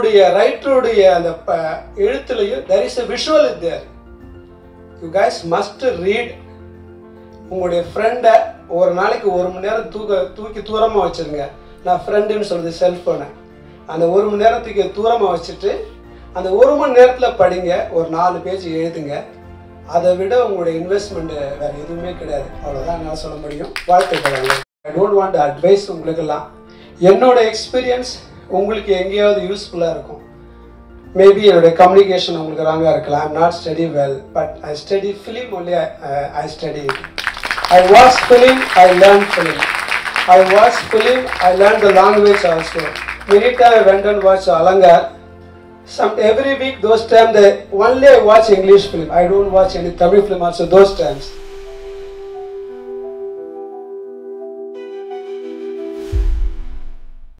அவருடைய ரைட்டருடைய அந்த எழுத்துலையும் there is a visual there. You guys must read. உங்களுடைய ஃப்ரெண்டை ஒரு நாளைக்கு 1 மணி நேரம் தூக்கி தூரமாக வச்சுருங்க. நான் ஃப்ரெண்டுன்னு சொல்கிறது செல்ஃபோனை. அந்த 1 மணி நேரம் தூக்கி தூரமாக வச்சுட்டு அந்த 1 மணி நேரத்தில் படிங்க. ஒரு 4 பேஜ் எழுதுங்க. அதை விட உங்களுடைய இன்வெஸ்ட்மெண்ட் வேறு எதுவுமே கிடையாது. அவ்வளோதான் என்னால் சொல்ல முடியும். வாழ்த்துக்கள். ஐ டோன்ட் வாண்ட் அட்வைஸ் உங்களுக்கெல்லாம். என்னோட எக்ஸ்பீரியன்ஸ் உங்களுக்கு எங்கேயாவது யூஸ்ஃபுல்லாக இருக்கும். மேபி என்னுடைய கம்யூனிகேஷன் உங்களுக்கு ராங்காக இருக்கலாம். I'm not study well, but I study film only. I study I watch film, I learn film. I watch film, I learn the language also. Many times I went and watched Alangar. Every week, those times, only I watch English film. I don't watch any Tamil film also those times.